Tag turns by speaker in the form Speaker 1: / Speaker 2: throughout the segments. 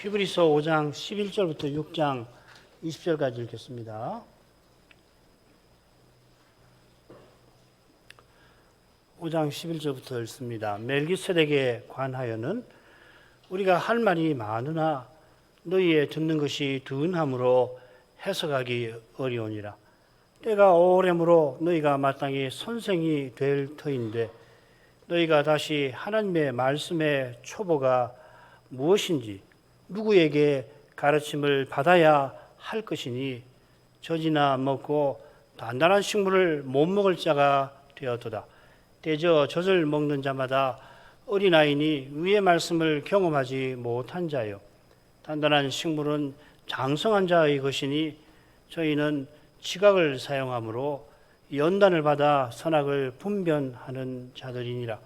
Speaker 1: 히브리서 5장 11절부터 6장 20절까지 읽겠습니다. 5장 11절부터 읽습니다. 멜기세덱에 관하여는 우리가 할 말이 많으나 너희의 듣는 것이 둔함으로 해석하기 어려우니라. 때가 오래므로 너희가 마땅히 선생이 될 터인데 너희가 다시 하나님의 말씀의 초보가 무엇인지 누구에게 가르침을 받아야 할 것이니 젖이나 먹고 단단한 식물을 못 먹을 자가 되었도다. 대저 젖을 먹는 자마다 어린아이니 위의 말씀을 경험하지 못한 자요. 단단한 식물은 장성한 자의 것이니 저희는 지각을 사용함으로 연단을 받아 선악을 분별하는 자들이니라.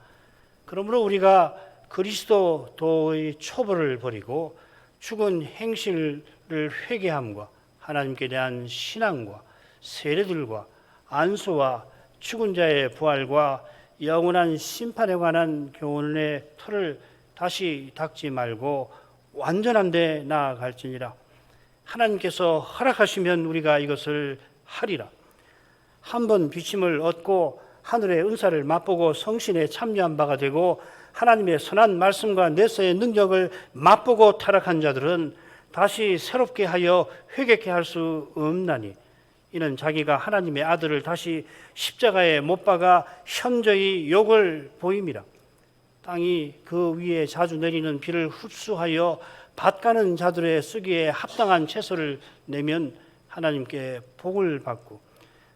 Speaker 1: 그러므로 우리가 그리스도의 초보를 버리고 죽은 행실을 회개함과 하나님께 대한 신앙과 세례들과 안수와 죽은 자의 부활과 영원한 심판에 관한 교훈의 틀을 다시 닦지 말고 완전한 데 나아갈지니라. 하나님께서 허락하시면 우리가 이것을 하리라. 한번 비침을 얻고 하늘의 은사를 맛보고 성신에 참여한 바가 되고 하나님의 선한 말씀과 내세의 능력을 맛보고 타락한 자들은 다시 새롭게 하여 회개케 할 수 없나니 이는 자기가 하나님의 아들을 다시 십자가에 못 박아 현저히 욕을 보임이라. 땅이 그 위에 자주 내리는 비를 흡수하여 밭가는 자들의 쓰기에 합당한 채소를 내면 하나님께 복을 받고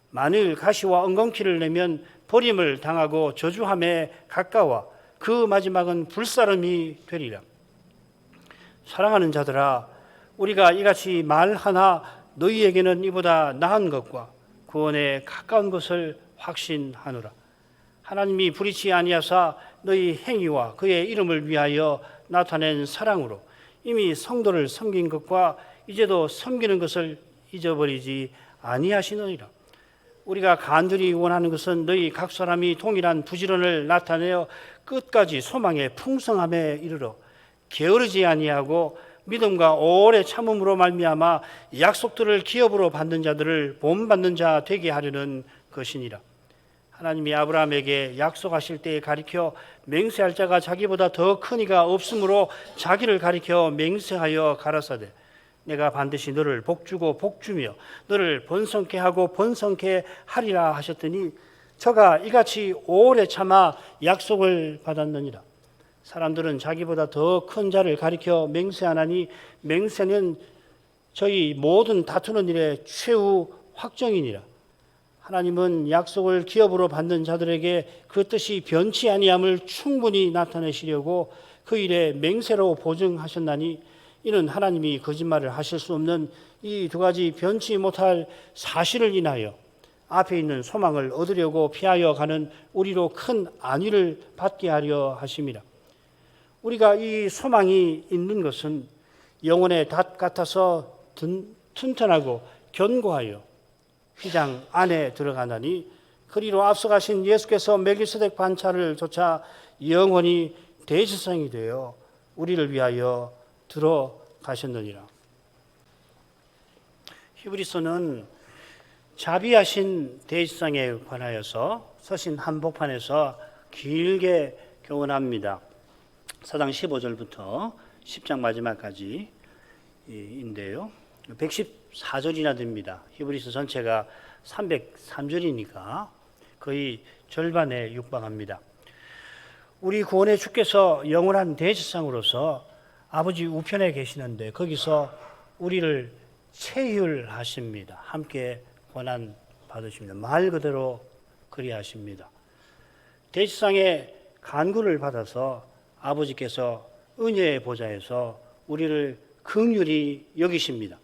Speaker 1: 만일 가시와 엉겅퀴를 내면 버림을 당하고 저주함에 가까워 그 마지막은 불사름이 되리라. 사랑하는 자들아, 우리가 이같이 말하나 너희에게는 이보다 나은 것과 구원에 가까운 것을 확신하노라. 하나님이 불의치 아니하사 너희 행위와 그의 이름을 위하여 나타낸 사랑으로 이미 성도를 섬긴 것과 이제도 섬기는 것을 잊어버리지 아니하시느니라. 우리가 간절히 원하는 것은 너희 각 사람이 동일한 부지런을 나타내어 끝까지 소망의 풍성함에 이르러 게으르지 아니하고 믿음과 오래 참음으로 말미암아 약속들을 기업으로 받는 자들을 본받는 자 되게 하려는 것이니라. 하나님이 아브라함에게 약속하실 때에 가리켜 맹세할 자가 자기보다 더 큰 이가 없으므로 자기를 가리켜 맹세하여 가라사대 내가 반드시 너를 복주고 복주며 너를 번성케 하고 번성케 하리라 하셨더니 저가 이같이 오래 참아 약속을 받았느니라. 사람들은 자기보다 더 큰 자를 가리켜 맹세하나니 맹세는 저희 모든 다투는 일의 최후 확정이니라. 하나님은 약속을 기업으로 받는 자들에게 그 뜻이 변치 아니함을 충분히 나타내시려고 그 일에 맹세로 보증하셨나니 이는 하나님이 거짓말을 하실 수 없는 이 두 가지 변치 못할 사실을 인하여 앞에 있는 소망을 얻으려고 피하여 가는 우리로 큰 안위를 받게 하려 하심이라. 우리가 이 소망이 있는 것은 영혼의 닷 같아서 튼튼하고 견고하여 휘장 안에 들어가나니 그리로 앞서가신 예수께서 멜기세덱 반차를 조차 영원히 대지성이 되어 우리를 위하여 들어가셨느니라. 히브리서는 자비하신 대지성에 관하여서 서신 한복판에서 길게 교훈합니다. 4장 15절부터 10장 마지막까지 인데요. 114절이나 됩니다. 히브리서 전체가 303절이니까 거의 절반에 육박합니다. 우리 구원의 주께서 영원한 대지상으로서 아버지 우편에 계시는데 거기서 우리를 체휼하십니다. 함께 고난 받으십니다. 말 그대로 그리하십니다. 대지상의 간구를 받아서 아버지께서 은혜의 보좌에서 우리를 긍휼히 여기십니다.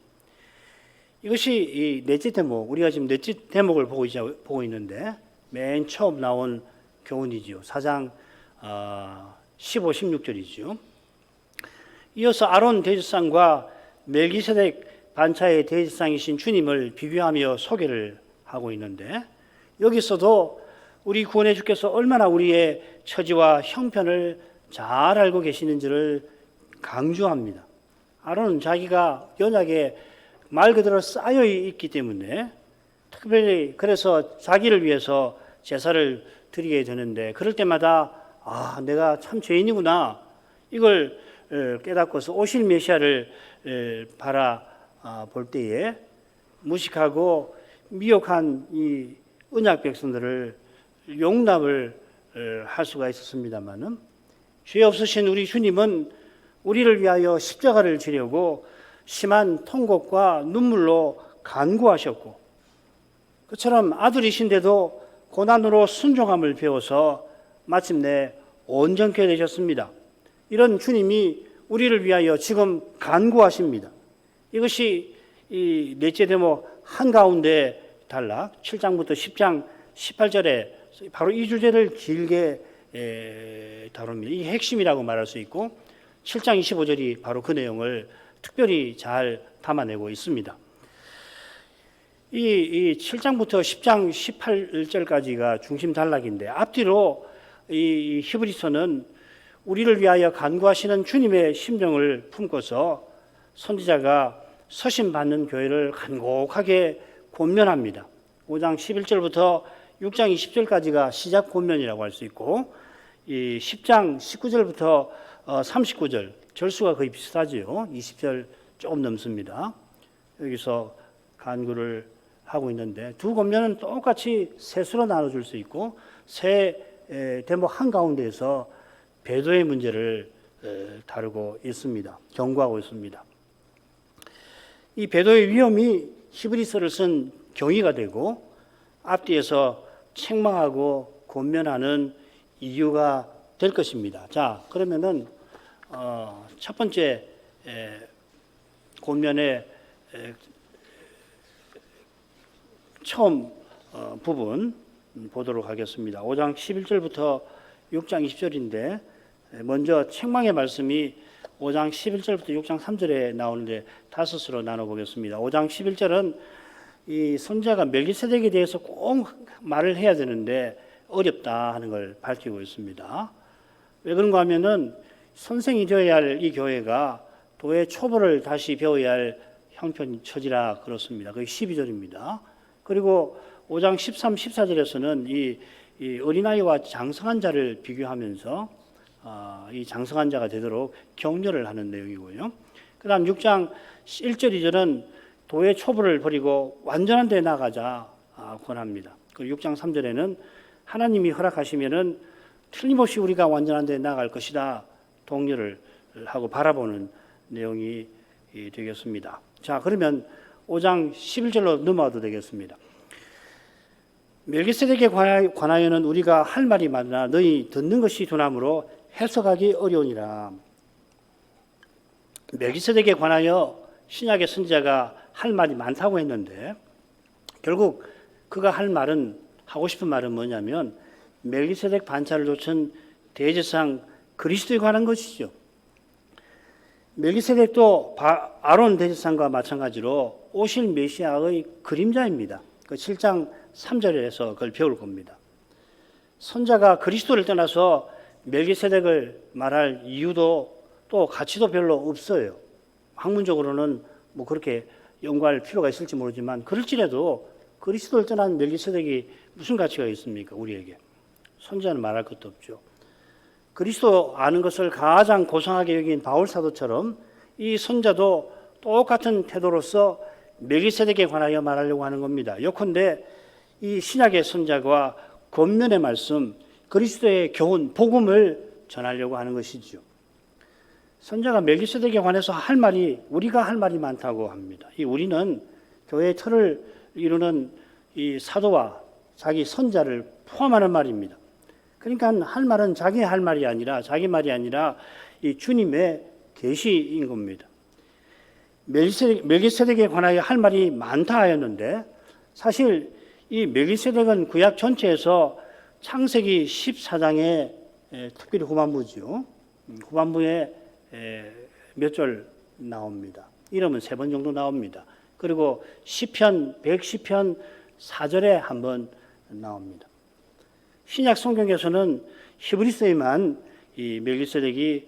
Speaker 1: 이것이 넷째 대목, 우리가 지금 넷째 대목을 보고 있는데 맨 처음 나온 교훈이지요. 4장 15, 16절이지요. 이어서 아론 대지상과 멜기세덱 반차의 대지상이신 주님을 비교하며 소개를 하고 있는데 여기서도 우리 구원의 주께서 얼마나 우리의 처지와 형편을 잘 알고 계시는지를 강조합니다. 아론은 자기가 언약에 말 그대로 쌓여 있기 때문에 특별히 그래서 자기를 위해서 제사를 드리게 되는데 그럴 때마다 내가 참 죄인이구나 이걸 깨닫고서 오실 메시아를 바라볼 때에 무식하고 미혹한 이 언약 백성들을 용납을 할 수가 있었습니다마는 죄 없으신 우리 주님은 우리를 위하여 십자가를 지려고 심한 통곡과 눈물로 간구하셨고 그처럼 아들이신데도 고난으로 순종함을 배워서 마침내 온전케 되셨습니다. 이런 주님이 우리를 위하여 지금 간구하십니다. 이것이 이 넷째 대목 한가운데 단락 7장부터 10장 18절에 바로 이 주제를 길게 다룹니다. 이 핵심이라고 말할 수 있고 7장 25절이 바로 그 내용을 특별히 잘 담아내고 있습니다. 이 7장부터 10장 18절까지가 중심 단락인데 앞뒤로 이 히브리서는 우리를 위하여 간구하시는 주님의 심정을 품고서 선지자가 서신받는 교회를 간곡하게 권면합니다. 5장 11절부터 6장 20절까지가 시작 권면이라고 할 수 있고 이 10장 19절부터 39절 절수가 거의 비슷하지요. 20절 조금 넘습니다. 여기서 간구를 하고 있는데 두 권면은 똑같이 셋으로 나눠줄 수 있고 세 대목 한가운데에서 배도의 문제를 다루고 있습니다. 경고하고 있습니다. 이 배도의 위험이 히브리서를 쓴 경위가 되고 앞뒤에서 책망하고 권면하는 이유가 될 것입니다. 자, 그러면은 첫 번째 권면의 처음 부분 보도록 하겠습니다. 5장 11절부터 6장 20절인데 먼저 책망의 말씀이 5장 11절부터 6장 3절에 나오는데 다섯으로 나눠보겠습니다. 5장 11절은 이 선지자가 멜기세덱에 대해서 꼭 말을 해야 되는데 어렵다 하는 걸 밝히고 있습니다. 왜 그런가 하면은 선생이 되어야 할 이 교회가 도의 초보를 다시 배워야 할 형편 처지라 그렇습니다. 그게 12절입니다. 그리고 5장 13, 14절에서는 이 어린아이와 장성한 자를 비교하면서 이 장성한 자가 되도록 격려를 하는 내용이고요. 그 다음 6장 1절, 2절은 도의 초보를 버리고 완전한 데 나가자 권합니다. 그리고 6장 3절에는 하나님이 허락하시면은 틀림없이 우리가 완전한 데 나갈 것이다 독려를 하고 바라보는 내용이 되겠습니다. 자, 그러면 5장 11절로 넘어가도 되겠습니다. 멜기세덱에 관하여는 우리가 할 말이 많으나 너희 듣는 것이 두나무로 해석하기 어려우니라. 멜기세덱에 관하여 신약의 선지자가 할 말이 많다고 했는데 결국 그가 할 말은 하고 싶은 말은 뭐냐면 멜기세덱 반차를 놓친 대제사장 그리스도에 관한 것이죠. 멜기세덱도 아론 대제사장과 마찬가지로 오실 메시아의 그림자입니다. 그 7장 3절에서 그걸 배울 겁니다. 선자가 그리스도를 떠나서 멜기세덱을 말할 이유도 또 가치도 별로 없어요. 학문적으로는 뭐 그렇게 연구할 필요가 있을지 모르지만 그럴지라도 그리스도를 떠난 멜기세덱이 무슨 가치가 있습니까? 우리에게. 선자는 말할 것도 없죠. 그리스도 아는 것을 가장 고상하게 여긴 바울 사도처럼 이 선자도 똑같은 태도로서 멜기세덱에 관하여 말하려고 하는 겁니다. 요컨대 이 신약의 선자가 권면의 말씀, 그리스도의 교훈, 복음을 전하려고 하는 것이죠. 선자가 멜기세덱에 관해서 할 말이 우리가 할 말이 많다고 합니다. 이 우리는 교회의 틀을 이루는 이 사도와 자기 선자를 포함하는 말입니다. 그러니까 할 말은 자기 할 말이 아니라 자기 말이 아니라 이 주님의 계시인 겁니다. 멜기세덱에 관하여 할 말이 많다 하였는데 사실 이 멜기세덱은 구약 전체에서 창세기 14장의 특별히 후반부죠. 후반부에 몇 절 나옵니다. 이름은 3번 정도 나옵니다. 그리고 시편 110편 4절에 한번 나옵니다. 신약 성경에서는 히브리서에만 이 멜기세덱이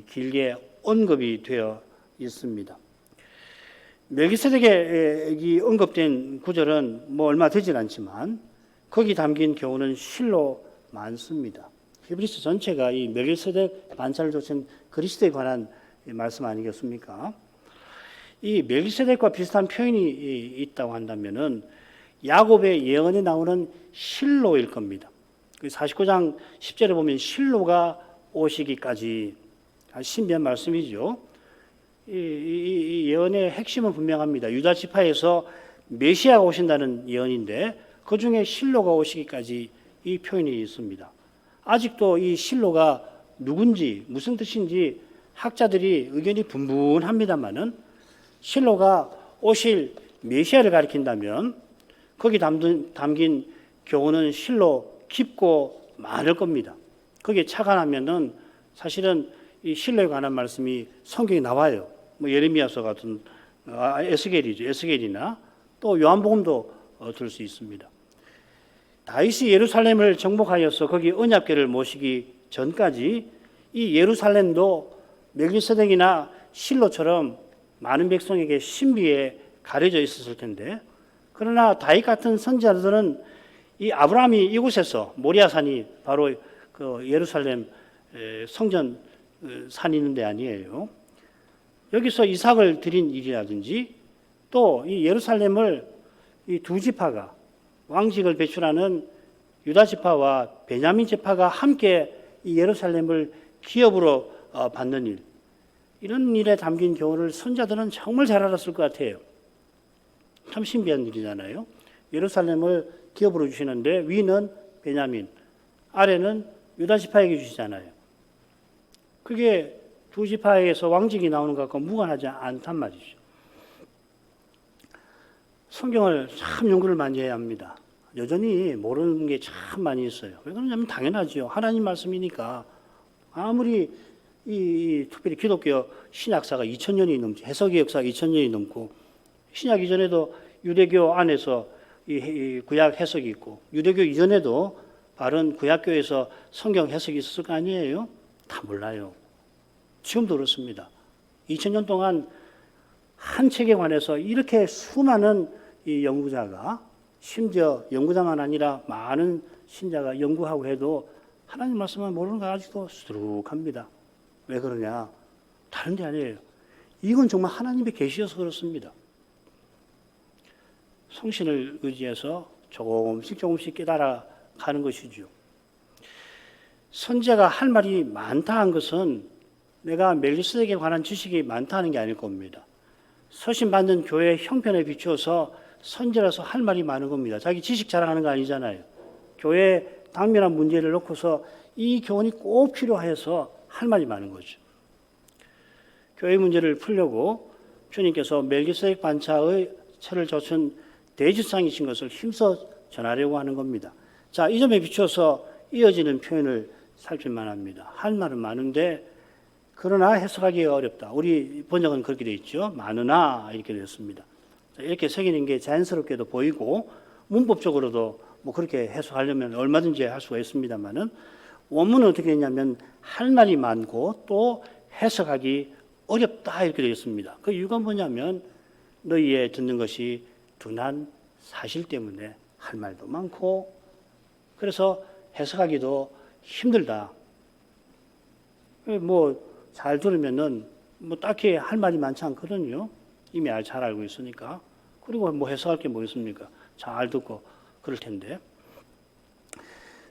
Speaker 1: 길게 언급이 되어 있습니다. 멜기세덱이 언급된 구절은 뭐 얼마 되질 않지만 거기 담긴 교훈은 실로 많습니다. 히브리서 전체가 이 멜기세덱 반차를 조친 그리스도에 관한 말씀 아니겠습니까? 이 멜기세덱과 비슷한 표현이 있다고 한다면은 야곱의 예언에 나오는 실로일 겁니다. 49장 10절에 보면 실로가 오시기까지 신비한 말씀이죠. 이 예언의 핵심은 분명합니다. 유다 지파에서 메시아가 오신다는 예언인데 그 중에 실로가 오시기까지 이 표현이 있습니다. 아직도 이 실로가 누군지 무슨 뜻인지 학자들이 의견이 분분합니다만은 실로가 오실 메시아를 가리킨다면 거기 담긴 교훈은 실로 깊고 많을 겁니다. 거기에 착안하면은 사실은 이 실로에 관한 말씀이 성경에 나와요. 뭐 예레미야서 같은 에스겔이죠. 에스겔이나 또 요한복음도 들 수 있습니다. 다윗이 예루살렘을 정복하여서 거기 언약궤를 모시기 전까지 이 예루살렘도 멜기세덱이나 실로처럼 많은 백성에게 신비에 가려져 있었을 텐데, 그러나 다윗 같은 선지자들은 이 아브라함이 이곳에서 모리아산이 바로 그 예루살렘 성전 산이 있는 데 아니에요. 여기서 이삭을 드린 일이라든지 또 이 예루살렘을 이 두 지파가 왕직을 배출하는 유다 지파와 베냐민 지파가 함께 이 예루살렘을 기업으로 받는 일, 이런 일에 담긴 교훈을 선자들은 정말 잘 알았을 것 같아요. 참 신비한 일이잖아요. 예루살렘을 기업으로 주시는데 위는 베냐민, 아래는 유다 지파에게 주시잖아요. 그게 두 지파에서 왕직이 나오는 것과 무관하지 않단 말이죠. 성경을 참 연구를 많이 해야 합니다. 여전히 모르는 게 참 많이 있어요. 왜 그러냐면 당연하죠. 하나님 말씀이니까. 아무리 특별히 기독교 신약사가 2000년이 넘지, 해석의 역사가 2000년이 넘고, 신약 이전에도 유대교 안에서 이 구약 해석이 있고, 유대교 이전에도 바른 구약교에서 성경 해석이 있었을 거 아니에요? 다 몰라요. 지금도 그렇습니다. 2000년 동안 한 책에 관해서 이렇게 수많은 이 연구자가, 심지어 연구자만 아니라 많은 신자가 연구하고 해도 하나님 말씀을 모르는 거 아직도 수두룩합니다. 왜 그러냐? 다른 게 아니에요. 이건 정말 하나님의 계시여서 그렇습니다. 성신을 의지해서 조금씩 깨달아 가는 것이죠. 선지자가 할 말이 많다 한 것은 내가 멜기세덱에 관한 지식이 많다는 게 아닐 겁니다. 서신 받는 교회 형편에 비추어서 선지자라서 할 말이 많은 겁니다. 자기 지식 자랑하는 거 아니잖아요. 교회 당면한 문제를 놓고서 이 교훈이 꼭 필요해서 할 말이 많은 거죠. 교회 문제를 풀려고 주님께서 멜기세덱 반차의 철을 젖은 대지상이신 것을 힘써 전하려고 하는 겁니다. 자, 이 점에 비추어서 이어지는 표현을 살필만 합니다. 할 말은 많은데 그러나 해석하기 어렵다. 우리 번역은 그렇게 되어 있죠. 많으나 이렇게 되었습니다. 이렇게 새기는 게 자연스럽게도 보이고 문법적으로도 뭐 그렇게 해석하려면 얼마든지 할 수가 있습니다만은 원문은 어떻게 되냐면 할 말이 많고 또 해석하기 어렵다 이렇게 되어 있습니다. 그 이유가 뭐냐면 너희의 듣는 것이 둔한 사실 때문에 할 말도 많고 그래서 해석하기도 힘들다. 뭐 잘 들으면은 뭐 딱히 할 말이 많지 않거든요. 이미 잘 알고 있으니까. 그리고 뭐 해석할 게 뭐 있습니까? 잘 듣고 그럴 텐데.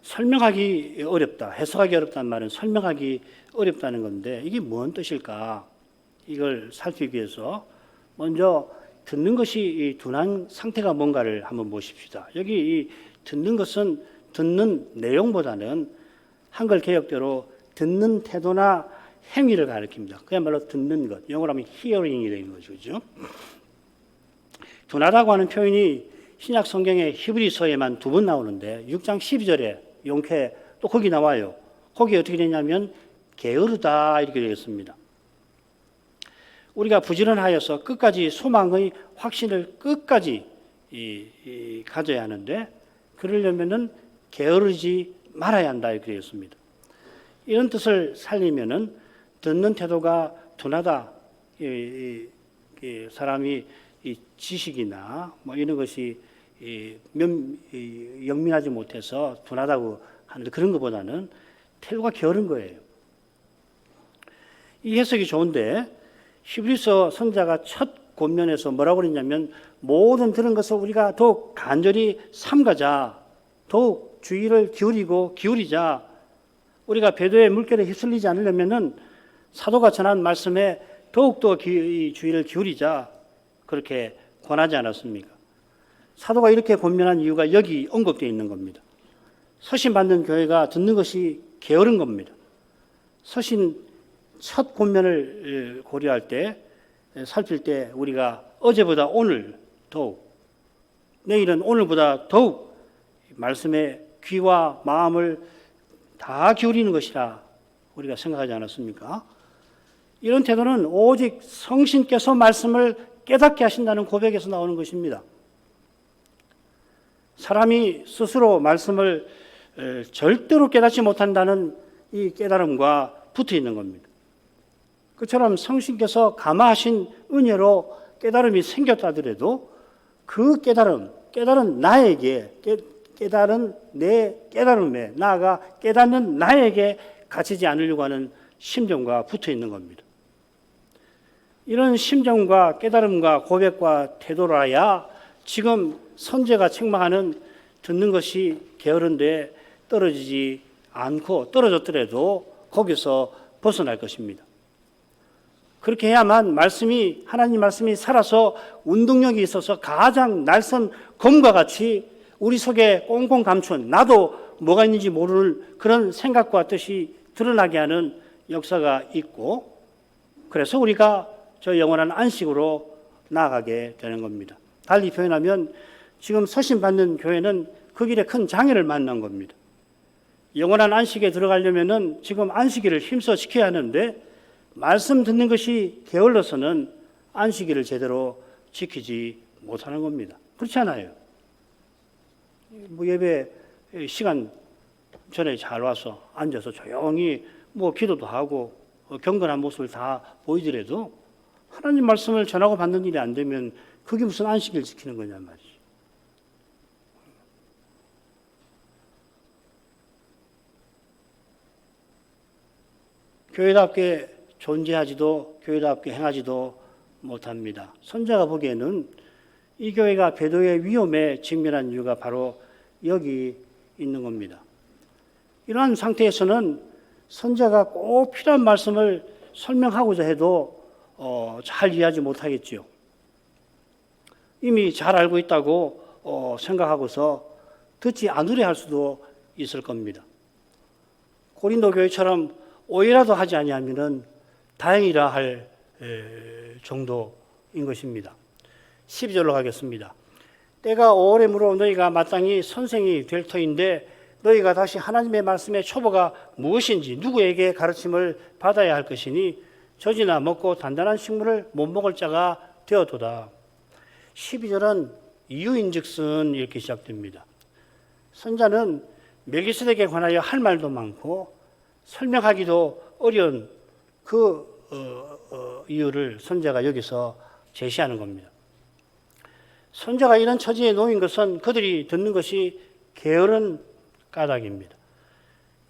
Speaker 1: 설명하기 어렵다. 해석하기 어렵다는 말은 설명하기 어렵다는 건데 이게 뭔 뜻일까? 이걸 살피기 위해서 먼저 듣는 것이 둔한 상태가 뭔가를 한번 보십시다. 여기 이 듣는 것은 듣는 내용보다는 한글 개혁대로 듣는 태도나 행위를 가리킵니다. 그야말로 듣는 것. 영어로 하면 hearing이 되는 거죠. 그죠? 둔하다고 하는 표현이 신약 성경의 히브리서에만 2번 나오는데 6장 12절에 용케 또 거기 나와요. 거기 어떻게 되냐면 게으르다 이렇게 되어 있습니다. 우리가 부지런하여서 끝까지 소망의 확신을 끝까지 가져야 하는데 그러려면은 게으르지 말아야 한다 이렇게 되어 있습니다. 이런 뜻을 살리면은 듣는 태도가 둔하다 사람이 이 지식이나 뭐 이런 것이 영민하지 못해서 둔하다고 하는데 그런 것보다는 태도가 게으른 거예요. 이 해석이 좋은데 히브리서 선자가 첫 권면에서 뭐라고 그랬냐면 모든 들은 것을 우리가 더욱 간절히 삼가자, 더욱 주의를 기울이자. 우리가 배도의 물결에 휩쓸리지 않으려면은 사도가 전한 말씀에 더욱더 주의를 기울이자, 그렇게 권하지 않았습니까? 사도가 이렇게 권면한 이유가 여기 언급되어 있는 겁니다. 서신 받는 교회가 듣는 것이 게으른 겁니다. 서신 첫 권면을 고려할 때, 살필 때 우리가 어제보다 오늘 더욱, 내일은 오늘보다 더욱 말씀에 귀와 마음을 다 기울이는 것이라 우리가 생각하지 않았습니까? 이런 태도는 오직 성신께서 말씀을 깨닫게 하신다는 고백에서 나오는 것입니다. 사람이 스스로 말씀을 절대로 깨닫지 못한다는 이 깨달음과 붙어 있는 겁니다. 그처럼 성신께서 감화하신 은혜로 깨달음이 생겼다 하더라도 그 깨달은 나에게, 깨달은 내 깨달음에, 나아가 깨닫는 나에게 갇히지 않으려고 하는 심정과 붙어 있는 겁니다. 이런 심정과 깨달음과 고백과 태도라야 지금 선제가 책망하는 듣는 것이 게으른데 떨어지지 않고 떨어졌더라도 거기서 벗어날 것입니다. 그렇게 해야만 하나님 말씀이 살아서 운동력이 있어서 가장 날선 검과 같이 우리 속에 꽁꽁 감춘 나도 뭐가 있는지 모를 그런 생각과 뜻이 드러나게 하는 역사가 있고, 그래서 우리가 저 영원한 안식으로 나아가게 되는 겁니다. 달리 표현하면 지금 서신 받는 교회는 그 길에 큰 장애를 만난 겁니다. 영원한 안식에 들어가려면은 지금 안식일을 힘써 지켜야 하는데 말씀 듣는 것이 게을러서는 안식일을 제대로 지키지 못하는 겁니다. 그렇지 않아요? 뭐 예배 시간 전에 잘 와서 앉아서 조용히 뭐 기도도 하고 경건한 모습을 다 보이더라도 하나님 말씀을 전하고 받는 일이 안 되면 그게 무슨 안식일 지키는 거냐 말이지. 교회답게 존재하지도 교회답게 행하지도 못합니다. 선자가 보기에는 이 교회가 배도의 위험에 직면한 이유가 바로 여기 있는 겁니다. 이러한 상태에서는 선자가 꼭 필요한 말씀을 설명하고자 해도 잘 이해하지 못하겠지요. 이미 잘 알고 있다고 생각하고서 듣지 않으려 할 수도 있을 겁니다. 고린도 교회처럼 오해라도 하지 아니하면은 다행이라 할 정도인 것입니다. 12절로 가겠습니다. 때가 오래므로 너희가 마땅히 선생이 될 터인데 너희가 다시 하나님의 말씀의 초보가 무엇인지 누구에게 가르침을 받아야 할 것이니 젖이나 먹고 단단한 식물을 못 먹을 자가 되어도다. 12절은 이유인즉슨 이렇게 시작됩니다. 선자는 멜기세덱에 관하여 할 말도 많고 설명하기도 어려운 그 이유를 선자가 여기서 제시하는 겁니다. 선자가 이런 처지에 놓인 것은 그들이 듣는 것이 게으른 까닭입니다.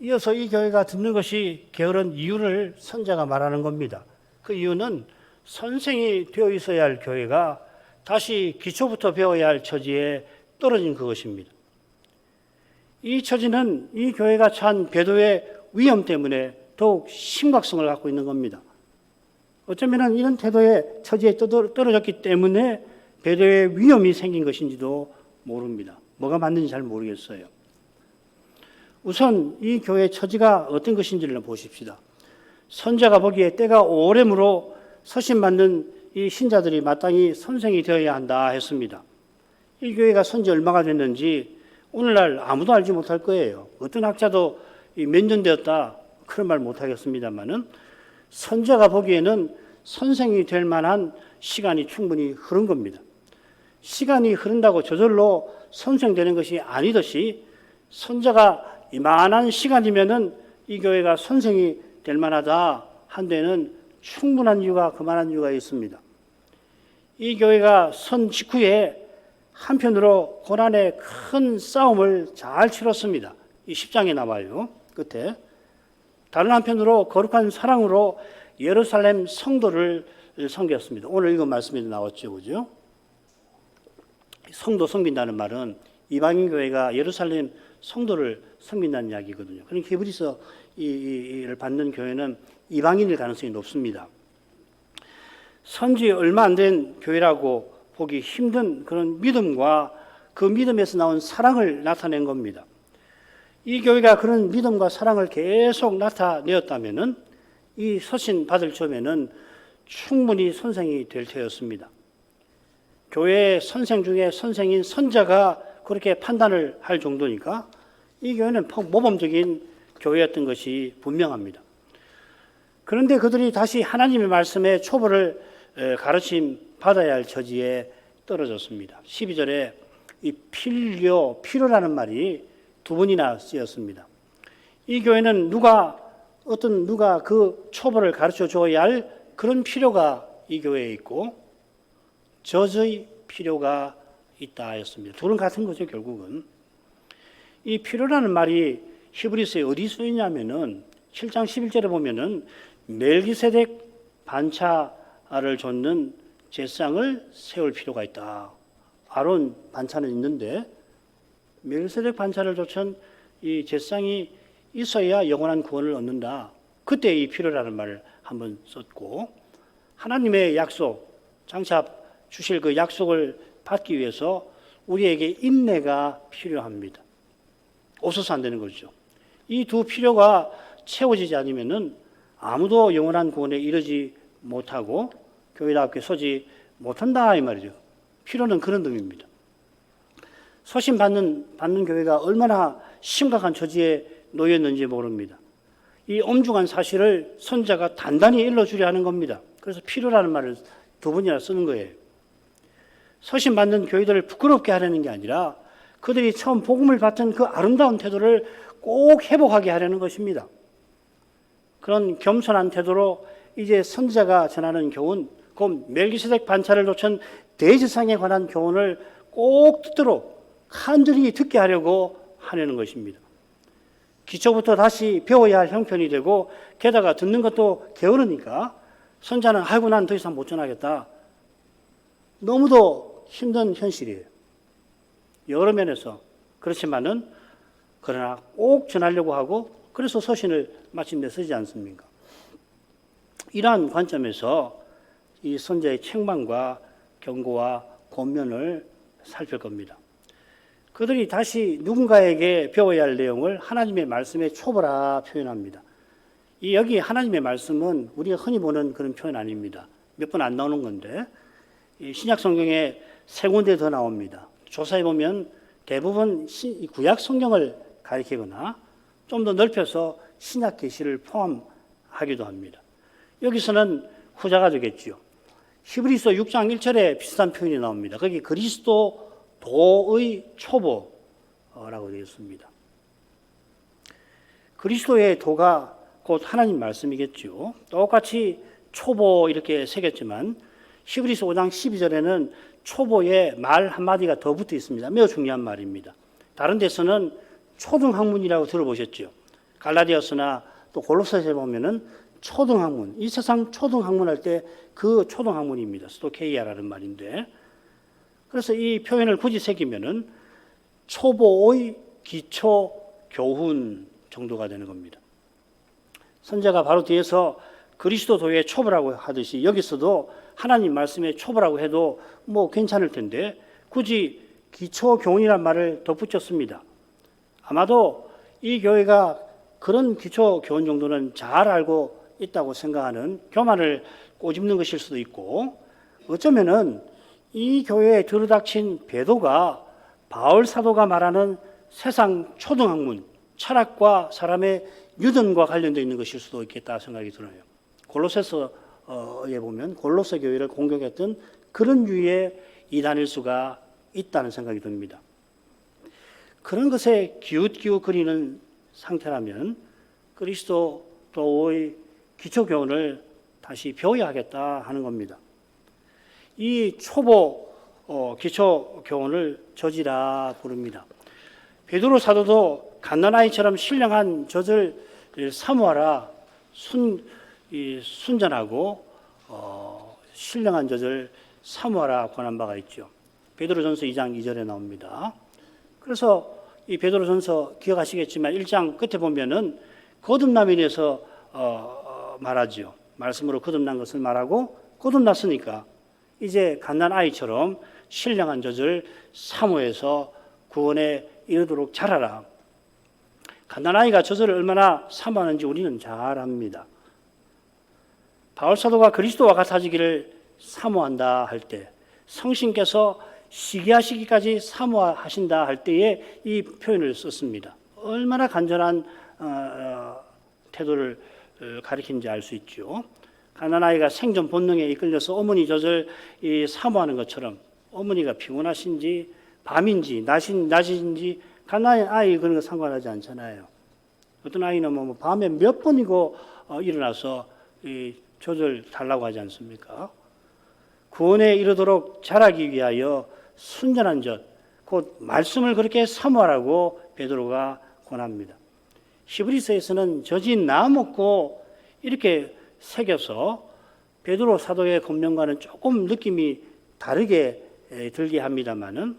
Speaker 1: 이어서 이 교회가 듣는 것이 게으른 이유를 선자가 말하는 겁니다. 그 이유는 선생이 되어 있어야 할 교회가 다시 기초부터 배워야 할 처지에 떨어진 그것입니다. 이 처지는 이 교회가 처한 배도의 위험 때문에 더욱 심각성을 갖고 있는 겁니다. 어쩌면 이런 태도의 처지에 떨어졌기 때문에 배도의 위험이 생긴 것인지도 모릅니다. 뭐가 맞는지 잘 모르겠어요. 우선 이 교회의 처지가 어떤 것인지를 보십시다. 선자가 보기에 때가 오래므로 서신받는 이 신자들이 마땅히 선생이 되어야 한다 했습니다. 이 교회가 선지 얼마가 됐는지 오늘날 아무도 알지 못할 거예요. 어떤 학자도 몇 년 되었다 그런 말 못하겠습니다만은 선자가 보기에는 선생이 될 만한 시간이 충분히 흐른 겁니다. 시간이 흐른다고 저절로 선생되는 것이 아니듯이 선자가 이만한 시간이면은 이 교회가 선생이 될 만하다 한 데는 충분한 이유가 그만한 이유가 있습니다. 이 교회가 선 직후에 한편으로 고난의 큰 싸움을 잘 치렀습니다. 이 10장에 나와요. 끝에. 다른 한편으로 거룩한 사랑으로 예루살렘 성도를 섬겼습니다. 오늘 읽은 말씀에도 나왔죠. 그죠? 성도 섬긴다는 말은 이방인 교회가 예루살렘 성도를 섬긴다는 이야기거든요. 그러니까 히브리서 이를 받는 교회는 이방인일 가능성이 높습니다. 선지 얼마 안 된 교회라고 보기 힘든 그런 믿음과 그 믿음에서 나온 사랑을 나타낸 겁니다. 이 교회가 그런 믿음과 사랑을 계속 나타내었다면은 이 서신 받을 점에는 충분히 선생이 될 테였습니다. 교회의 선생 중에 선생인 선자가 그렇게 판단을 할 정도니까 이 교회는 모범적인 교회였던 것이 분명합니다. 그런데 그들이 다시 하나님의 말씀에 초보를 가르침 받아야 할 처지에 떨어졌습니다. 12절에 이 필요라는 말이 두 번이나 쓰였습니다. 이 교회는 누가 그 초보를 가르쳐 줘야 할 그런 필요가 이 교회에 있고 저의 필요가 있다 하였습니다. 둘은 같은 거죠, 결국은. 이 필요라는 말이 히브리서에 어디 쓰이냐면은 7장 11절에 보면은 멜기세덱 반차를 좇는 제상을 세울 필요가 있다. 아론 반차는 있는데 멜기세덱 반차를 좇은 이 제상이 있어야 영원한 구원을 얻는다. 그때 이 필요라는 말을 한번 썼고, 하나님의 약속, 장차 주실 그 약속을 받기 위해서 우리에게 인내가 필요합니다. 없어서 안 되는 거죠. 이 두 필요가 채워지지 않으면은 아무도 영원한 구원에 이르지 못하고 교회답게 서지 못한다 이 말이죠. 필요는 그런 의미입니다. 서신 받는 교회가 얼마나 심각한 처지에 놓였는지 모릅니다. 이 엄중한 사실을 선자가 단단히 일러주려 하는 겁니다. 그래서 필요라는 말을 두 번이나 쓰는 거예요. 서신 받는 교회들을 부끄럽게 하려는 게 아니라 그들이 처음 복음을 받은 그 아름다운 태도를 꼭 회복하게 하려는 것입니다. 그런 겸손한 태도로 이제 선지자가 전하는 교훈, 곧 멜기세덱 반차를 좇은 대제사장에 관한 교훈을 꼭 듣도록 간절히 듣게 하려고 하려는 것입니다. 기초부터 다시 배워야 할 형편이 되고 게다가 듣는 것도 게으르니까 선자는 아이고 난 더 이상 못 전하겠다. 너무도 힘든 현실이에요. 여러 면에서. 그렇지만은 그러나 꼭 전하려고 하고 그래서 서신을 마침내 쓰지 않습니까? 이러한 관점에서 이 선자의 책망과 경고와 권면을 살필 겁니다. 그들이 다시 누군가에게 배워야 할 내용을 하나님의 말씀에 초보라 표현합니다. 여기 하나님의 말씀은 우리가 흔히 보는 그런 표현 아닙니다. 몇 번 안 나오는 건데 신약 성경에 세 군데 더 나옵니다. 조사해 보면 대부분 구약 성경을 가리키거나 좀 더 넓혀서 신약 계시를 포함하기도 합니다. 여기서는 후자가 되겠죠. 히브리서 6장 1절에 비슷한 표현이 나옵니다. 거기 그리스도 도의 초보라고 되어 있습니다. 그리스도의 도가 곧 하나님 말씀이겠죠. 똑같이 초보 이렇게 새겼지만 히브리서 5장 12절에는 초보에 말 한마디가 더 붙어 있습니다. 매우 중요한 말입니다. 다른 데서는 초등학문이라고 들어보셨죠. 갈라디아서나 또 골로새서에 보면은 초등학문, 이 세상 초등학문 할 때 그 초등학문입니다. 스토케이아라는 말인데, 그래서 이 표현을 굳이 새기면은 초보의 기초 교훈 정도가 되는 겁니다. 선자가 바로 뒤에서 그리스도도의 초보라고 하듯이 여기서도 하나님 말씀의 초보라고 해도 뭐 괜찮을 텐데 굳이 기초 교훈이란 말을 덧붙였습니다. 아마도 이 교회가 그런 기초 교훈 정도는 잘 알고 있다고 생각하는 교만을 꼬집는 것일 수도 있고, 어쩌면은 이 교회에 들어닥친 배도가 바울 사도가 말하는 세상 초등학문, 철학과 사람의 유전과 관련되어 있는 것일 수도 있겠다 생각이 들어요. 골로새서에 보면 골로새 교회를 공격했던 그런 유의 이단일 수가 있다는 생각이 듭니다. 그런 것에 기웃기웃거리는 상태라면 그리스도의 기초 교훈을 다시 배워야 하겠다 하는 겁니다. 이 초보 기초 교훈을 저지라 부릅니다. 베드로 사도도 갓난아이처럼 신령한 젖을 사모하라, 순전하고 신령한 젖을 사모하라 권한 바가 있죠. 베드로전서 2장 2절에 나옵니다. 그래서 이 베드로전서 기억하시겠지만 1장 끝에 보면은 거듭남에 대해서 말하죠. 말씀으로 거듭난 것을 말하고, 거듭났으니까 이제 갓난아이처럼 신령한 젖을 사모해서 구원에 이르도록 자라라. 갓난아이가 젖을 얼마나 사모하는지 우리는 잘 압니다. 바울사도가 그리스도와 같아지기를 사모한다 할 때, 성신께서 시기하시기까지 사모하신다 할 때에 이 표현을 썼습니다. 얼마나 간절한 태도를 가리키는지 알 수 있죠. 갓난아이가 생존 본능에 이끌려서 어머니 젖을 사모하는 것처럼, 어머니가 피곤하신지 밤인지 낮인지 갓난아이 그런 거 상관하지 않잖아요. 어떤 아이는 뭐 밤에 몇 번이고 일어나서 이 젖을 달라고 하지 않습니까? 구원에 이르도록 자라기 위하여 순전한 젖, 곧 말씀을 그렇게 사모하라고 베드로가 권합니다. 히브리서에서는 젖이 나 먹고 이렇게 새겨서 베드로 사도의 권면과는 조금 느낌이 다르게 들게 합니다만은,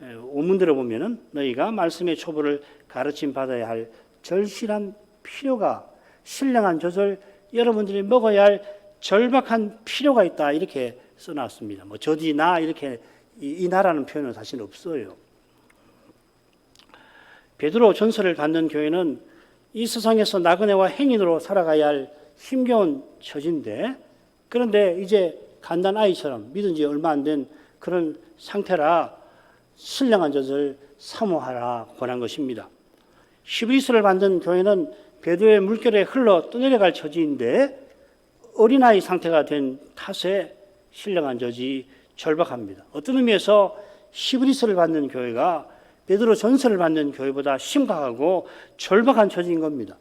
Speaker 1: 원문들을 보면은 너희가 말씀의 초보를 가르침 받아야 할 절실한 필요가, 신령한 젖을 여러분들이 먹어야 할 절박한 필요가 있다, 이렇게 써놨습니다. 뭐 젖이 나 이렇게 이 나라는 표현은 사실 없어요. 베드로 전서를 받는 교회는 이 세상에서 나그네와 행인으로 살아가야 할 힘겨운 처지인데, 그런데 이제 갓난아이처럼 믿은 지 얼마 안 된 그런 상태라 신령한 젖을 사모하라 권한 것입니다. 히브리서를 받는 교회는 베드로의 물결에 흘러 떠내려갈 처지인데 어린아이 상태가 된 탓에 신령한 젖이 절박합니다. 어떤 의미에서 히브리서를 받는 교회가 베드로 전서를 받는 교회보다 심각하고 절박한 처지인 겁니다.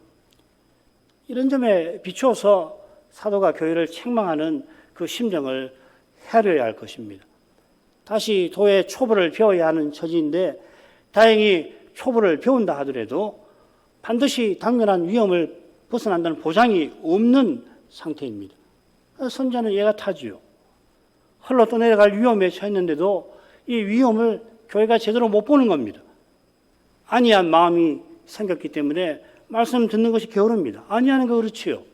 Speaker 1: 이런 점에 비추어서 사도가 교회를 책망하는 그 심정을 헤아려야 할 것입니다. 다시 도의 초보를 배워야 하는 처지인데, 다행히 초보를 배운다 하더라도 반드시 당면한 위험을 벗어난다는 보장이 없는 상태입니다. 선자는 얘가 타지요. 흘러 떠내려갈 위험에 처했는데도 이 위험을 교회가 제대로 못 보는 겁니다. 안이한 마음이 생겼기 때문에 말씀 듣는 것이 게으릅니다. 아니하는 거 그렇지요.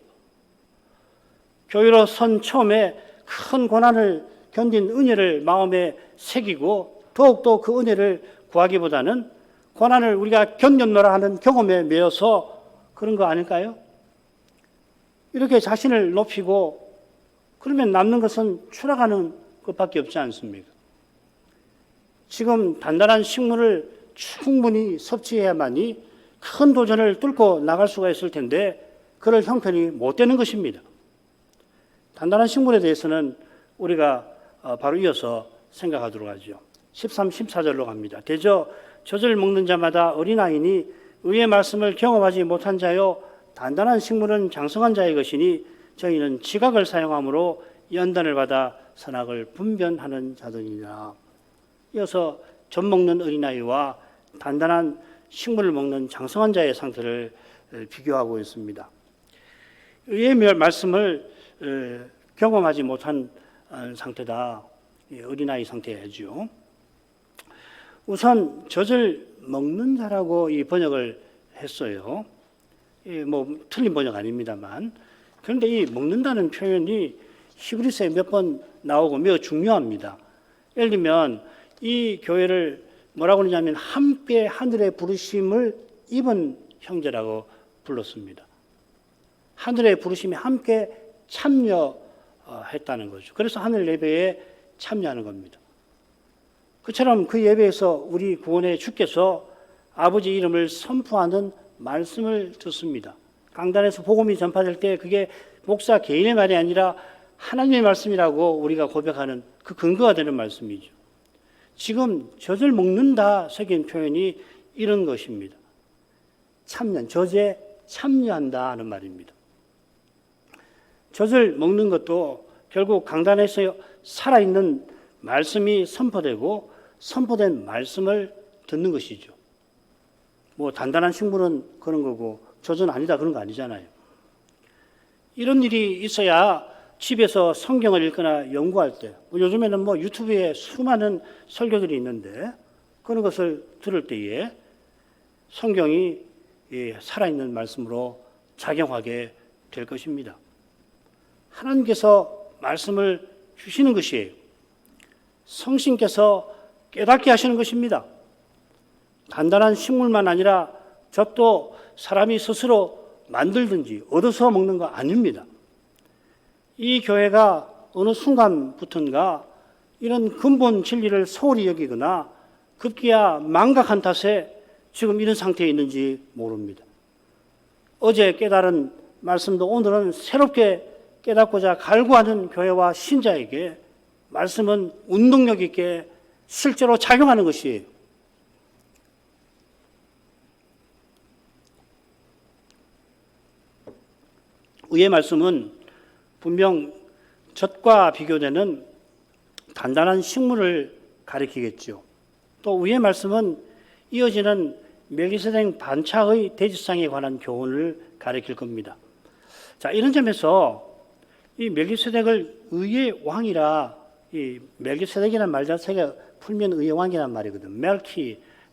Speaker 1: 교회로 선 처음에 큰 고난을 견딘 은혜를 마음에 새기고 더욱더 그 은혜를 구하기보다는 고난을 우리가 견뎠노라 하는 경험에 매여서 그런 거 아닐까요? 이렇게 자신을 높이고 그러면 남는 것은 추락하는 것밖에 없지 않습니까? 지금 단단한 식물을 충분히 섭취해야만이 큰 도전을 뚫고 나갈 수가 있을 텐데 그럴 형편이 못 되는 것입니다. 단단한 식물에 대해서는 우리가 바로 이어서 생각하도록 하죠. 13, 14절로 갑니다. 대저 젖을 먹는 자마다 어린아이니 의의 말씀을 경험하지 못한 자요 단단한 식물은 장성한 자의 것이니 저희는 지각을 사용함으로 연단을 받아 선악을 분별하는 자들이니라. 이어서 젖 먹는 어린아이와 단단한 식물을 먹는 장성한 자의 상태를 비교하고 있습니다. 의의 말씀을 경험하지 못한 상태다. 어린아이 상태죠. 우선 젖을 먹는 자라고 이 번역을 했어요. 뭐 틀린 번역 아닙니다만, 그런데 이 먹는다는 표현이 히브리서에 몇 번 나오고 매우 중요합니다. 예를 들면 이 교회를 뭐라고 그러냐면 함께 하늘의 부르심을 입은 형제라고 불렀습니다. 하늘의 부르심에 함께 참여했다는 거죠. 그래서 하늘 예배에 참여하는 겁니다. 그처럼 그 예배에서 우리 구원의 주께서 아버지 이름을 선포하는 말씀을 듣습니다. 강단에서 복음이 전파될 때 그게 목사 개인의 말이 아니라 하나님의 말씀이라고 우리가 고백하는 그 근거가 되는 말씀이죠. 지금 젖을 먹는다 새긴 표현이 이런 것입니다. 참여, 젖에 참여한다 하는 말입니다. 젖을 먹는 것도 결국 강단에서 살아있는 말씀이 선포되고 선포된 말씀을 듣는 것이죠. 뭐 단단한 식물은 그런 거고 젖은 아니다 그런 거 아니잖아요. 이런 일이 있어야 집에서 성경을 읽거나 연구할 때, 요즘에는 뭐 유튜브에 수많은 설교들이 있는데 그런 것을 들을 때에 성경이 살아있는 말씀으로 작용하게 될 것입니다. 하나님께서 말씀을 주시는 것이에요. 성신께서 깨닫게 하시는 것입니다. 단단한 식물만 아니라 젖도 사람이 스스로 만들든지 얻어서 먹는 거 아닙니다. 이 교회가 어느 순간부터인가 이런 근본 진리를 소홀히 여기거나 급기야 망각한 탓에 지금 이런 상태에 있는지 모릅니다. 어제 깨달은 말씀도 오늘은 새롭게 깨닫고자 갈구하는 교회와 신자에게 말씀은 운동력 있게 실제로 작용하는 것이에요. 의의 말씀은 분명 젖과 비교되는 단단한 식물을 가리키겠죠. 또 의의 말씀은 이어지는 멜기세덱 반차의 대지상에 관한 교훈을 가리킬 겁니다. 자, 이런 점에서 이 멜기세덱을 의의 왕이라, 이 멜기세덱이라는 말 자체가 풀면 의의 왕이라는 말이거든요.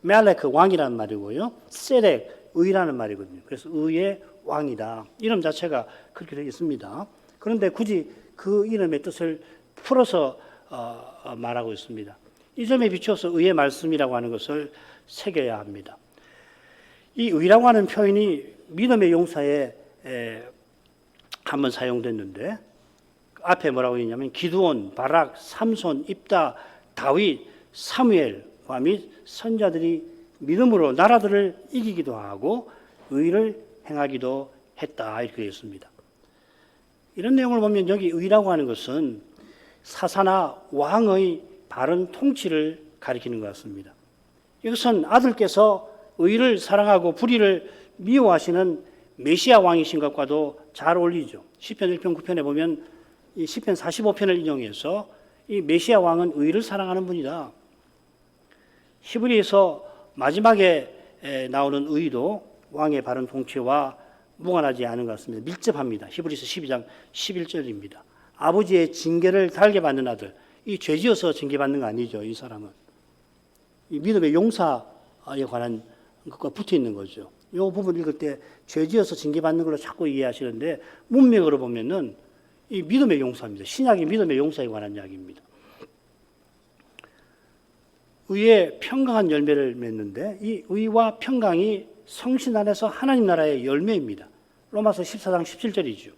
Speaker 1: 멜레크 왕이라는 말이고요. 세덱 의라는 말이거든요. 그래서 의의 왕이다. 이름 자체가 그렇게 되어 있습니다. 그런데 굳이 그 이름의 뜻을 풀어서 말하고 있습니다. 이 점에 비추어서 의의 말씀이라고 하는 것을 새겨야 합니다. 이 의라고 하는 표현이 믿음의 용사에 한번 사용됐는데 앞에 뭐라고 했냐면 기드온, 바락, 삼손, 입다, 다윗, 사무엘과 및 선자들이 믿음으로 나라들을 이기기도 하고 의를 행하기도 했다 이렇게 되어 있습니다. 이런 내용을 보면 여기 의라고 하는 것은 사사나 왕의 바른 통치를 가리키는 것 같습니다. 이것은 아들께서 의를 사랑하고 불의를 미워하시는 메시아 왕이신 것과도 잘 어울리죠. 시편 1편 9편에 보면 이 시편 45편을 인용해서 이 메시아 왕은 의를 사랑하는 분이다. 히브리에서 마지막에 나오는 의도 왕의 바른 통치와 무관하지 않은 것 같습니다. 밀접합니다. 히브리서 12장 11절입니다. 아버지의 징계를 달게 받는 아들. 이 죄지어서 징계받는 거 아니죠. 이 사람은. 이 믿음의 용사에 관한 것과 붙어 있는 거죠. 이 부분 읽을 때 죄지어서 징계받는 걸로 자꾸 이해하시는데 문맥으로 보면은 이 믿음의 용사입니다. 신약이 믿음의 용사에 관한 이야기입니다. 의의 평강한 열매를 맺는데 이 의와 평강이 성신 안에서 하나님 나라의 열매입니다. 로마서 14장 17절이죠.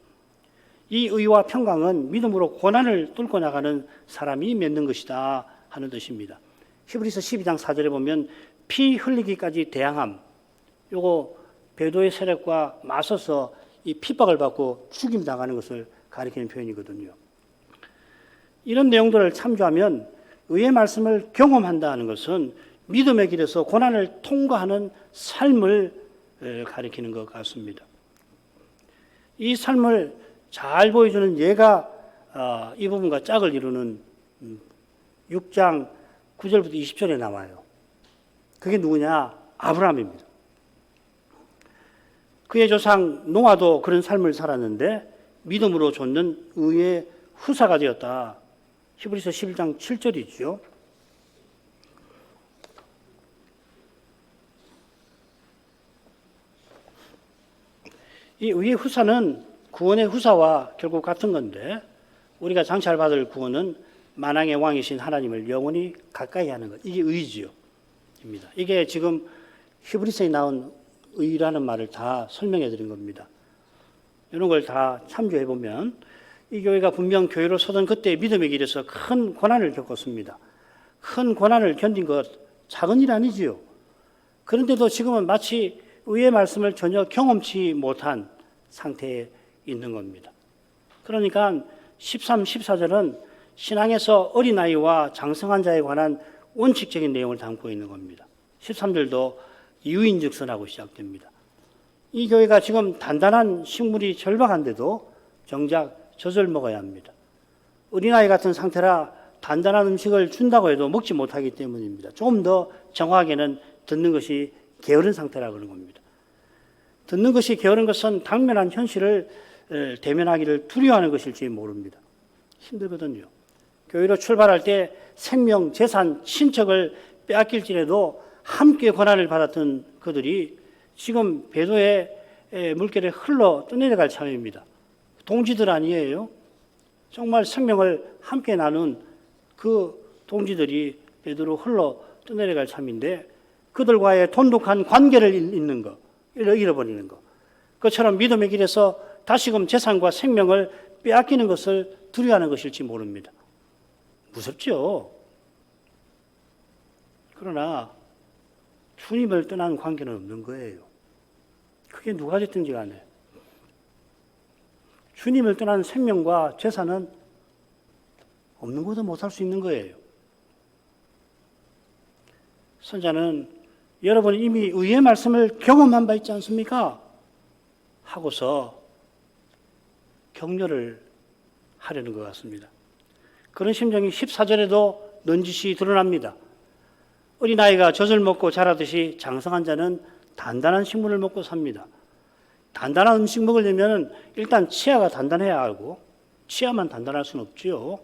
Speaker 1: 이 의와 평강은 믿음으로 고난을 뚫고 나가는 사람이 맺는 것이다 하는 뜻입니다. 히브리서 12장 4절에 보면 피 흘리기까지 대항함. 요거 배도의 세력과 맞서서 이 핍박을 받고 죽임 당하는 것을 가리키는 표현이거든요. 이런 내용들을 참조하면 의의 말씀을 경험한다는 것은 믿음의 길에서 고난을 통과하는 삶을 가리키는 것 같습니다. 이 삶을 잘 보여주는 예가 이 부분과 짝을 이루는 6장 9절부터 20절에 나와요. 그게 누구냐? 아브라함입니다. 그의 조상 노아도 그런 삶을 살았는데 믿음으로 좇는 의의 후사가 되었다. 히브리서 11장 7절이죠. 이 의의 후사는 구원의 후사와 결국 같은 건데 우리가 장차를 받을 구원은 만왕의 왕이신 하나님을 영원히 가까이 하는 것. 이게 의지요. 입니다. 이게 지금 히브리서에 나온 의라는 말을 다 설명해 드린 겁니다. 이런 걸 다 참조해 보면 이 교회가 분명 교회로 서던 그때 믿음의 길에서 큰 고난을 겪었습니다. 큰 고난을 견딘 것 작은 일 아니지요. 그런데도 지금은 마치 의의 말씀을 전혀 경험치 못한 상태에 있는 겁니다. 그러니까 13, 14절은 신앙에서 어린아이와 장성한 자에 관한 원칙적인 내용을 담고 있는 겁니다. 13절도 이유인즉선하고 시작됩니다. 이 교회가 지금 단단한 식물이 절박한데도 정작 젖을 먹어야 합니다. 어린아이 같은 상태라 단단한 음식을 준다고 해도 먹지 못하기 때문입니다. 조금 더 정확하게는 듣는 것이 게으른 상태라고 그러는 겁니다. 듣는 것이 게으른 것은 당면한 현실을 대면하기를 두려워하는 것일지 모릅니다. 힘들거든요. 교회로 출발할 때 생명, 재산, 친척을 빼앗길지라도 함께 권한을 받았던 그들이 지금 배도의 물결에 흘러 떠내려갈 참입니다. 동지들 아니에요? 정말 생명을 함께 나눈 그 동지들이 배도로 흘러 떠내려갈 참인데 그들과의 돈독한 관계를 잃는 것, 잃어버리는 것. 그처럼 믿음의 길에서 다시금 재산과 생명을 빼앗기는 것을 두려워하는 것일지 모릅니다. 무섭죠. 그러나 주님을 떠난 관계는 없는 거예요. 그게 누가 됐든지 간에. 주님을 떠난 생명과 재산은 없는 것도 못할 수 있는 거예요. 선자는 여러분이 이미 의의 말씀을 경험한 바 있지 않습니까? 하고서 격려를 하려는 것 같습니다. 그런 심정이 14절에도 넌지시 드러납니다. 어린아이가 젖을 먹고 자라듯이 장성한 자는 단단한 식물을 먹고 삽니다. 단단한 음식 먹으려면 일단 치아가 단단해야 하고 치아만 단단할 수는 없지요.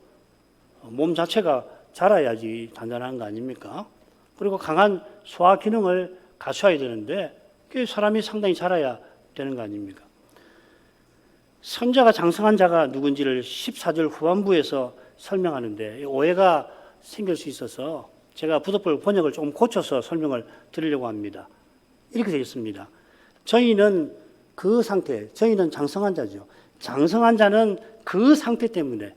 Speaker 1: 몸 자체가 자라야지 단단한 거 아닙니까? 그리고 강한 소화 기능을 갖춰야 되는데 그 사람이 상당히 자라야 되는 거 아닙니까? 선자가 장성한 자가 누군지를 14절 후반부에서 설명하는데 오해가 생길 수 있어서 제가 부득불 번역을 조금 고쳐서 설명을 드리려고 합니다. 이렇게 되어 있습니다. 저희는 그 상태, 저희는 장성한 자죠. 장성한 자는 그 상태 때문에,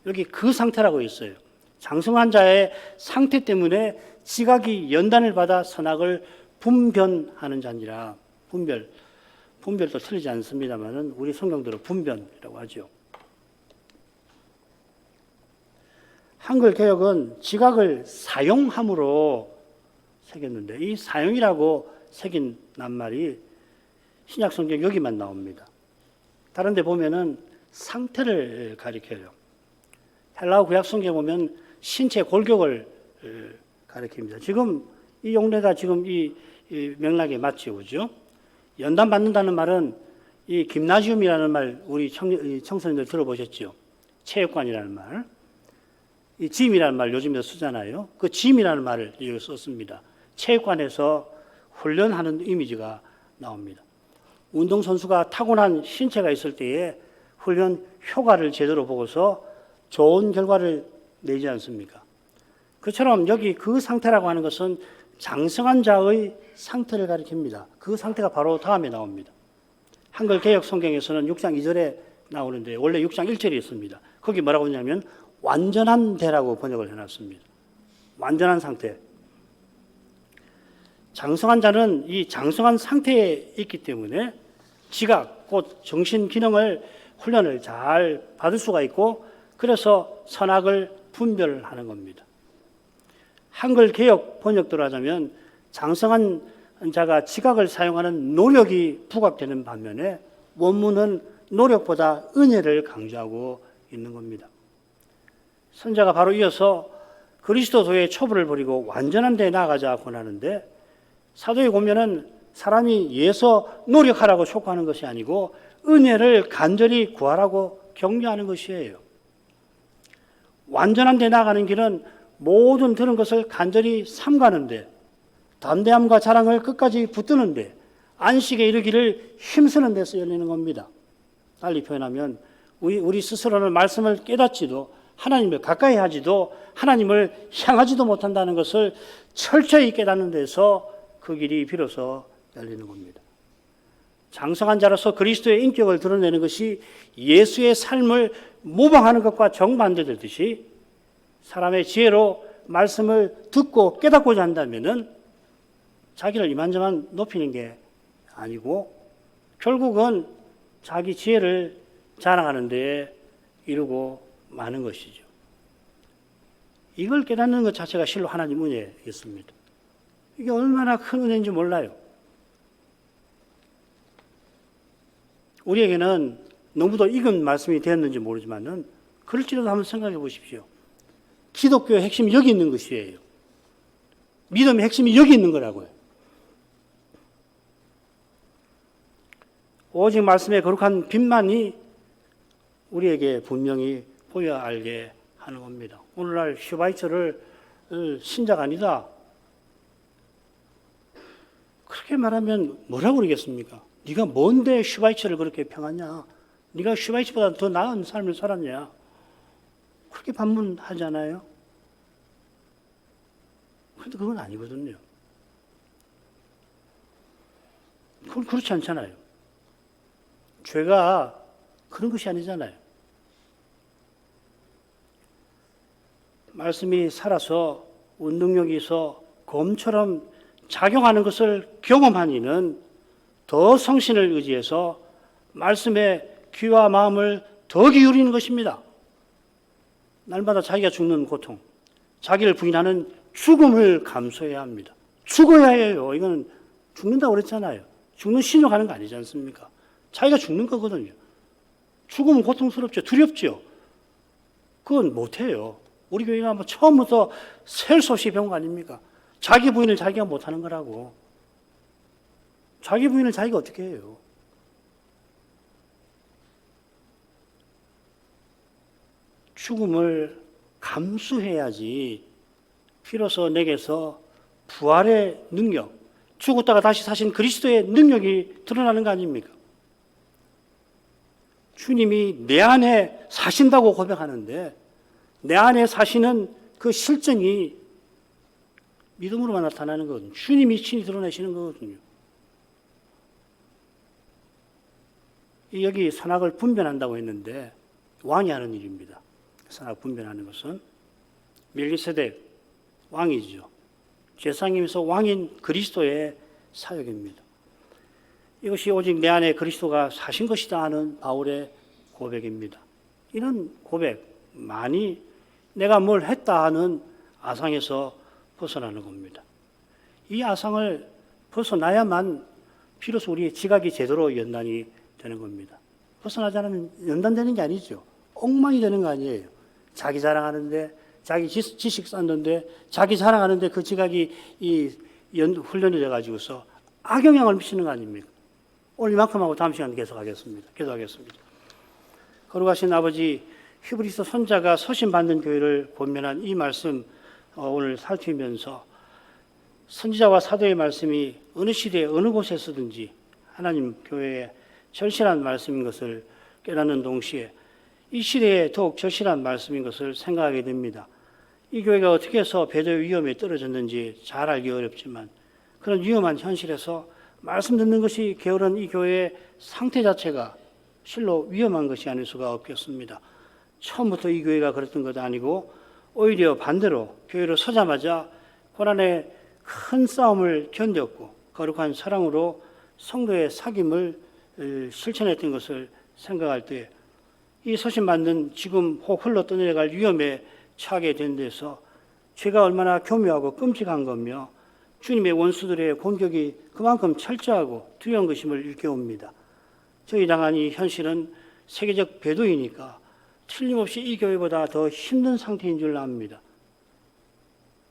Speaker 1: 여기 그 상태라고 있어요. 장성한 자의 상태 때문에 지각이 연단을 받아 선악을 분변하는 자니라. 분별도 틀리지 않습니다만 우리 성경대로 분변이라고 하죠. 한글 개역은 지각을 사용함으로 새겼는데 이 사용이라고 새긴 낱말이 신약 성경 여기만 나옵니다. 다른 데 보면은 상태를 가리켜요. 헬라어 구약 성경에 보면 신체 골격을 가리킵니다. 지금 이 용례가 지금 이 맥락에 맞지 오죠. 연단 받는다는 말은 이 김나지움이라는 말 우리 청소년들 들어보셨죠? 체육관이라는 말. 이 짐이라는 말 요즘에 쓰잖아요. 그 짐이라는 말을 여기 썼습니다. 체육관에서 훈련하는 이미지가 나옵니다. 운동선수가 타고난 신체가 있을 때에 훈련 효과를 제대로 보고서 좋은 결과를 내지 않습니까? 그처럼 여기 그 상태라고 하는 것은 장성한 자의 상태를 가리킵니다. 그 상태가 바로 다음에 나옵니다. 한글 개역 성경에서는 6장 2절에 나오는데 원래 6장 1절이 있습니다. 거기 뭐라고 하냐면 완전한 대라고 번역을 해놨습니다. 완전한 상태. 장성한 자는 이 장성한 상태에 있기 때문에 지각, 곧 정신 기능을 훈련을 잘 받을 수가 있고 그래서 선악을 분별하는 겁니다. 한글 개역 번역대로 하자면 장성한 자가 지각을 사용하는 노력이 부각되는 반면에 원문은 노력보다 은혜를 강조하고 있는 겁니다. 선자가 바로 이어서 그리스도도의 초부를 버리고 완전한 데 나아가자 권하는데 사도에 보면은 사람이 예서 노력하라고 촉구하는 것이 아니고 은혜를 간절히 구하라고 격려하는 것이에요. 완전한 데 나아가는 길은 모든 들은 것을 간절히 삼가는데 담대함과 자랑을 끝까지 붙드는데 안식에 이르기를 힘쓰는 데서 열리는 겁니다. 달리 표현하면 우리 스스로는 말씀을 깨닫지도 하나님을 가까이 하지도 하나님을 향하지도 못한다는 것을 철저히 깨닫는 데서 그 길이 비로소 열리는 겁니다. 장성한 자로서 그리스도의 인격을 드러내는 것이 예수의 삶을 모방하는 것과 정반대되듯이 사람의 지혜로 말씀을 듣고 깨닫고자 한다면은 자기를 이만저만 높이는 게 아니고 결국은 자기 지혜를 자랑하는 데에 이르고 마는 것이죠. 이걸 깨닫는 것 자체가 실로 하나님 은혜였습니다. 이게 얼마나 큰 은혜인지 몰라요. 우리에게는 너무도 익은 말씀이 되었는지 모르지만은 그럴지라도 한번 생각해 보십시오. 기독교의 핵심이 여기 있는 것이에요. 믿음의 핵심이 여기 있는 거라고요. 오직 말씀의 거룩한 빛만이 우리에게 분명히 보여 알게 하는 겁니다. 오늘날 슈바이처를 신자가 아니다, 그렇게 말하면 뭐라고 그러겠습니까? 네가 뭔데 슈바이처를 그렇게 평하냐? 네가 슈바이처보다 더 나은 삶을 살았냐? 그렇게 반문하잖아요. 그런데 그건 아니거든요. 그건 그렇지 않잖아요. 죄가 그런 것이 아니잖아요. 말씀이 살아서 운동력이 있어 검처럼 작용하는 것을 경험한 이는 더 성신을 의지해서 말씀에 귀와 마음을 더 기울이는 것입니다. 날마다 자기가 죽는 고통, 자기를 부인하는 죽음을 감수해야 합니다. 죽어야 해요. 이건 죽는다고 그랬잖아요. 죽는 신용하는 거 아니지 않습니까? 자기가 죽는 거거든요. 죽음은 고통스럽죠. 두렵죠. 그건 못해요. 우리 교회가 뭐 처음부터 셀 수 없이 배운 거 아닙니까? 자기 부인을 자기가 못하는 거라고. 자기 부인을 자기가 어떻게 해요? 죽음을 감수해야지 비로소 내게서 부활의 능력, 죽었다가 다시 사신 그리스도의 능력이 드러나는 거 아닙니까? 주님이 내 안에 사신다고 고백하는데 내 안에 사시는 그 실정이 믿음으로만 나타나는 거거든요. 주님이 친히 드러내시는 거거든요. 여기 선악을 분별한다고 했는데 왕이 하는 일입니다. 선악 분별하는 것은 멜기세덱 왕이죠. 제사장이면서 왕인 그리스도의 사역입니다. 이것이 오직 내 안에 그리스도가 사신 것이다 하는 바울의 고백입니다. 이런 고백만이 내가 뭘 했다 하는 아상에서 벗어나는 겁니다. 이 아상을 벗어나야만 비로소 우리의 지각이 제대로 연단이 되는 겁니다. 벗어나지 않으면 연단되는 게 아니죠. 엉망이 되는 거 아니에요. 자기 자랑하는데, 자기 지식 쌓는데, 자기 자랑하는데 그 지각이 훈련이 돼가지고서 악영향을 미치는 거 아닙니까? 오늘 이만큼 하고 다음 시간에 계속하겠습니다. 기도하겠습니다. 거룩하신 아버지, 히브리서 선자가 서신받는 교회를 권면한 이 말씀 오늘 살피면서 선지자와 사도의 말씀이 어느 시대에 어느 곳에 서든지 하나님 교회에 절실한 말씀인 것을 깨닫는 동시에 이 시대에 더욱 절실한 말씀인 것을 생각하게 됩니다. 이 교회가 어떻게 해서 배도의 위험에 떨어졌는지 잘 알기 어렵지만 그런 위험한 현실에서 말씀 듣는 것이 게으른 이 교회의 상태 자체가 실로 위험한 것이 아닐 수가 없겠습니다. 처음부터 이 교회가 그랬던 것도 아니고 오히려 반대로 교회로 서자마자 고난의 큰 싸움을 견뎠고 거룩한 사랑으로 성도의 사귐을 실천했던 것을 생각할 때 이 서신받는 지금 혹 흘러 떠내려갈 위험에 처하게 된 데서 죄가 얼마나 교묘하고 끔찍한 거며 주님의 원수들의 공격이 그만큼 철저하고 두려운 것임을 일깨웁니다. 저희 당한 이 현실은 세계적 배도이니까 틀림없이 이 교회보다 더 힘든 상태인 줄 압니다.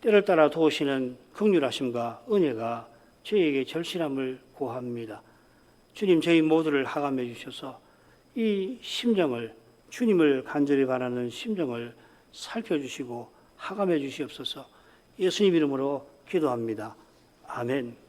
Speaker 1: 때를 따라 도우시는 긍휼하심과 은혜가 저희에게 절실함을 구합니다. 주님 저희 모두를 하감해 주셔서 이 심정을 주님을 간절히 바라는 심정을 살펴주시고 하감해 주시옵소서. 예수님 이름으로 기도합니다. 아멘.